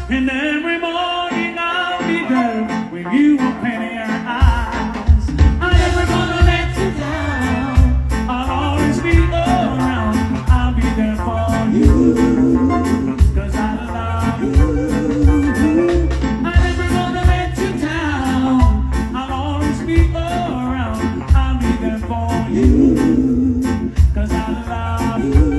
And every morning I'll be there when you open your eyes. I never gonna let you down. I'll always be around. I'll be there for you, 'cause I love you. I never gonna let you down. I'll always be around. I'll be there for you, 'cause I love you.